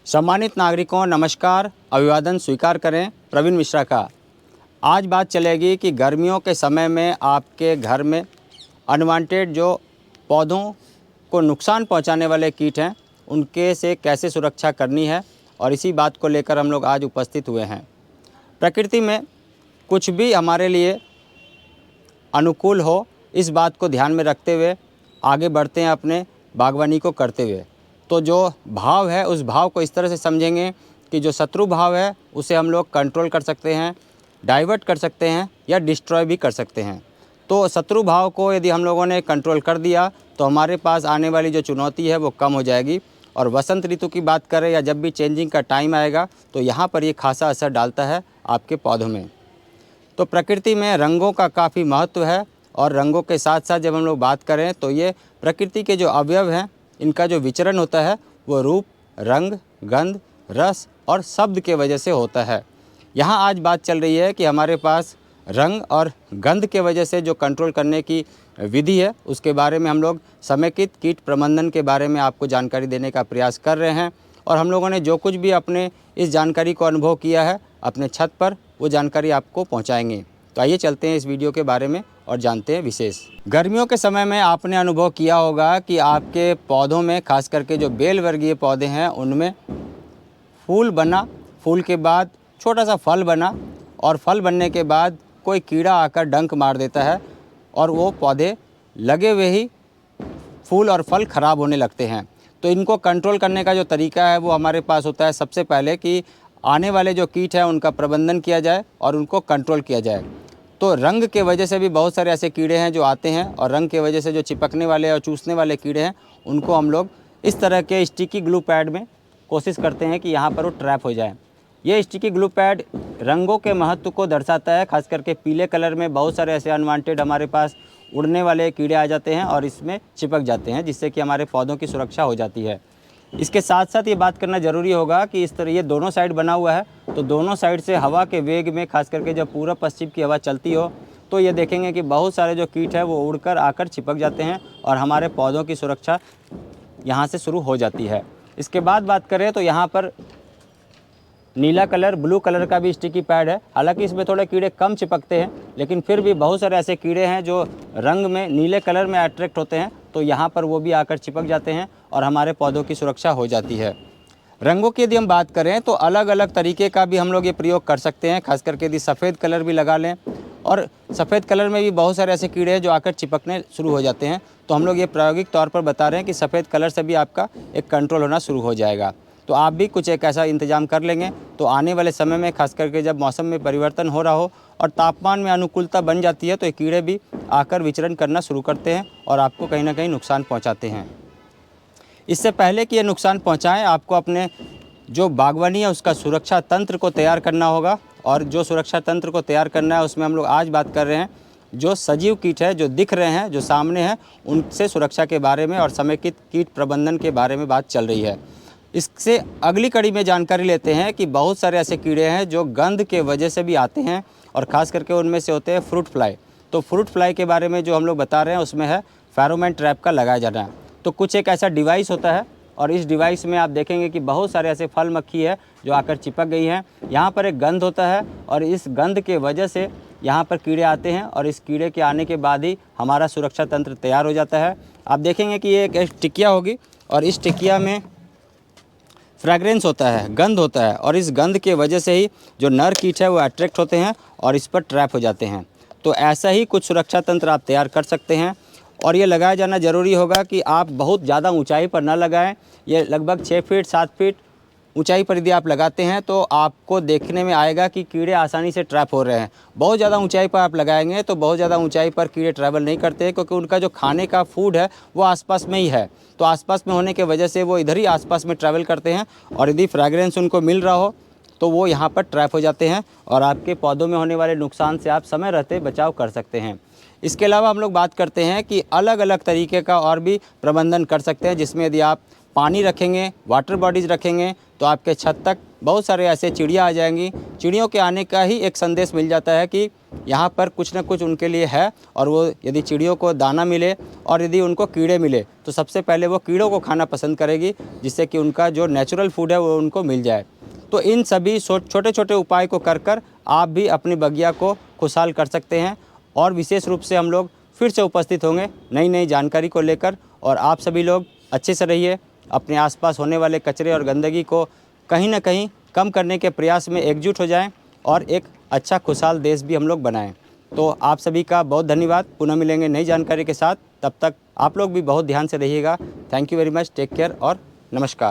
सम्मानित नागरिकों नमस्कार, अभिवादन स्वीकार करें प्रवीण मिश्रा का। आज बात चलेगी कि गर्मियों के समय में आपके घर में अनवांटेड जो पौधों को नुकसान पहुंचाने वाले कीट हैं उनके से कैसे सुरक्षा करनी है, और इसी बात को लेकर हम लोग आज उपस्थित हुए हैं। प्रकृति में कुछ भी हमारे लिए अनुकूल हो, इस बात को ध्यान में रखते हुए आगे बढ़ते हैं अपने बागवानी को करते हुए। तो जो भाव है उस भाव को इस तरह से समझेंगे कि जो शत्रु भाव है उसे हम लोग कंट्रोल कर सकते हैं, डाइवर्ट कर सकते हैं या डिस्ट्रॉय भी कर सकते हैं। तो शत्रु भाव को यदि हम लोगों ने कंट्रोल कर दिया तो हमारे पास आने वाली जो चुनौती है वो कम हो जाएगी। और वसंत ऋतु की बात करें या जब भी चेंजिंग का टाइम आएगा तो यहाँ पर ये खासा असर डालता है आपके पौधों में। तो प्रकृति में रंगों का काफ़ी महत्व है, और रंगों के साथ साथ जब हम लोग बात करें तो ये प्रकृति के जो अवयव हैं इनका जो विचरण होता है वो रूप, रंग, गंध, रस और शब्द के वजह से होता है। यहाँ आज बात चल रही है कि हमारे पास रंग और गंध के वजह से जो कंट्रोल करने की विधि है उसके बारे में हम लोग समेकित कीट प्रबंधन के बारे में आपको जानकारी देने का प्रयास कर रहे हैं। और हम लोगों ने जो कुछ भी अपने इस जानकारी को अनुभव किया है अपने छत पर वो जानकारी आपको पहुंचाएंगे। तो आइए चलते हैं इस वीडियो के बारे में और जानते हैं विशेष। गर्मियों के समय में आपने अनुभव किया होगा कि आपके पौधों में, खास करके जो बेल वर्गीय पौधे हैं उनमें फूल बना, फूल के बाद छोटा सा फल बना, और फल बनने के बाद कोई कीड़ा आकर डंक मार देता है और वो पौधे लगे हुए ही फूल और फल ख़राब होने लगते हैं। तो इनको कंट्रोल करने का जो तरीका है वो हमारे पास होता है सबसे पहले कि आने वाले जो कीट हैं उनका प्रबंधन किया जाए और उनको कंट्रोल किया जाए। तो रंग के वजह से भी बहुत सारे ऐसे कीड़े हैं जो आते हैं, और रंग के वजह से जो चिपकने वाले और चूसने वाले कीड़े हैं उनको हम लोग इस तरह के स्टिकी ग्लू पैड में कोशिश करते हैं कि यहाँ पर वो ट्रैप हो जाए। ये स्टिकी ग्लू पैड रंगों के महत्व को दर्शाता है। खास करके पीले कलर में बहुत सारे ऐसे अनवांटेड हमारे पास उड़ने वाले कीड़े आ जाते हैं और इसमें चिपक जाते हैं, जिससे कि हमारे पौधों की सुरक्षा हो जाती है। इसके साथ साथ ये बात करना ज़रूरी होगा कि इस तरह ये दोनों साइड बना हुआ है, तो दोनों साइड से हवा के वेग में, खास करके जब पूर्व पश्चिम की हवा चलती हो तो ये देखेंगे कि बहुत सारे जो कीट है वो उड़कर आकर चिपक जाते हैं और हमारे पौधों की सुरक्षा यहाँ से शुरू हो जाती है। इसके बाद बात करें तो यहाँ पर नीला कलर, ब्लू कलर का भी स्टिकी पैड है। हालांकि इसमें थोड़े कीड़े कम चिपकते हैं, लेकिन फिर भी बहुत सारे ऐसे कीड़े हैं जो रंग में नीले कलर में अट्रैक्ट होते हैं, तो यहाँ पर वो भी आकर चिपक जाते हैं और हमारे पौधों की सुरक्षा हो जाती है। रंगों की यदि हम बात करें तो अलग अलग तरीके का भी हम लोग ये प्रयोग कर सकते हैं। खास करके यदि सफ़ेद कलर भी लगा लें, और सफ़ेद कलर में भी बहुत सारे ऐसे कीड़े हैं जो आकर चिपकने शुरू हो जाते हैं, तो हम लोग ये प्रायोगिक तौर पर बता रहे हैं कि सफ़ेद कलर से भी आपका एक कंट्रोल होना शुरू हो जाएगा। तो आप भी कुछ एक ऐसा इंतजाम कर लेंगे तो आने वाले समय में, खास करके जब मौसम में परिवर्तन हो रहा हो और तापमान में अनुकूलता बन जाती है, तो ये कीड़े भी आकर विचरण करना शुरू करते हैं और आपको कहीं ना कहीं नुकसान पहुंचाते हैं। इससे पहले कि ये नुकसान पहुंचाएं, आपको अपने जो बागवानी है उसका सुरक्षा तंत्र को तैयार करना होगा। और जो सुरक्षा तंत्र को तैयार करना है उसमें हम लोग आज बात कर रहे हैं जो सजीव कीट है, जो दिख रहे हैं, जो सामने हैं, उनसे सुरक्षा के बारे में और समेकित कीट प्रबंधन के बारे में बात चल रही है। इससे अगली कड़ी में जानकारी लेते हैं कि बहुत सारे ऐसे कीड़े हैं जो गंध के वजह से भी आते हैं, और ख़ास करके उनमें से होते हैं फ्रूट फ्लाई। तो फ्रूट फ्लाई के बारे में जो हम लोग बता रहे हैं उसमें है फेरोमोन ट्रैप का लगाया जाना है। तो कुछ एक ऐसा डिवाइस होता है, और इस डिवाइस में आप देखेंगे कि बहुत सारे ऐसे फल मक्खी है जो आकर चिपक गई हैं। यहाँ पर एक गंध होता है, और इस गंध के वजह से यहाँ पर कीड़े आते हैं, और इस कीड़े के आने के बाद ही हमारा सुरक्षा तंत्र तैयार हो जाता है। आप देखेंगे कि ये एक टिकिया होगी, और इस टिकिया में फ्रैग्रेंस होता है, गंध होता है, और इस गंध के वजह से ही जो नर कीट है वो अट्रैक्ट होते हैं और इस पर ट्रैप हो जाते हैं। तो ऐसा ही कुछ सुरक्षा तंत्र आप तैयार कर सकते हैं, और ये लगाया जाना ज़रूरी होगा कि आप बहुत ज़्यादा ऊंचाई पर ना लगाएं। ये लगभग 6 फीट 7 फीट ऊंचाई पर यदि आप लगाते हैं तो आपको देखने में आएगा कि कीड़े आसानी से ट्रैप हो रहे हैं। बहुत ज़्यादा ऊंचाई पर आप लगाएंगे तो बहुत ज़्यादा ऊंचाई पर कीड़े ट्रैवल नहीं करते हैं, क्योंकि उनका जो खाने का फूड है वो आसपास में ही है। तो आसपास में होने के वजह से वो इधर ही आसपास में ट्रैवल करते हैं, और यदि फ्रैग्रेंस उनको मिल रहा हो तो वो यहाँ पर ट्रैप हो जाते हैं, और आपके पौधों में होने वाले नुकसान से आप समय रहते बचाव कर सकते हैं। इसके अलावा हम लोग बात करते हैं कि अलग अलग तरीके का और भी प्रबंधन कर सकते हैं, जिसमें यदि आप पानी रखेंगे, वाटर बॉडीज़ रखेंगे, तो आपके छत तक बहुत सारे ऐसे चिड़िया आ जाएंगी। चिड़ियों के आने का ही एक संदेश मिल जाता है कि यहाँ पर कुछ न कुछ उनके लिए है। और वो यदि चिड़ियों को दाना मिले और यदि उनको कीड़े मिले तो सबसे पहले वो कीड़ों को खाना पसंद करेगी, जिससे कि उनका जो नेचुरल फूड है वो उनको मिल जाए। तो इन सभी छोटे छोटे उपाय को कर आप भी अपनी बगिया को खुशहाल कर सकते हैं। और विशेष रूप से हम लोग फिर से उपस्थित होंगे नई नई जानकारी को लेकर। और आप सभी लोग अच्छे से रहिए, अपने आसपास होने वाले कचरे और गंदगी को कहीं ना कहीं कम करने के प्रयास में एकजुट हो जाएं और एक अच्छा खुशहाल देश भी हम लोग बनाएं। तो आप सभी का बहुत धन्यवाद। पुनः मिलेंगे नई जानकारी के साथ। तब तक आप लोग भी बहुत ध्यान से रहिएगा। Thank you very much. Take care और नमस्कार।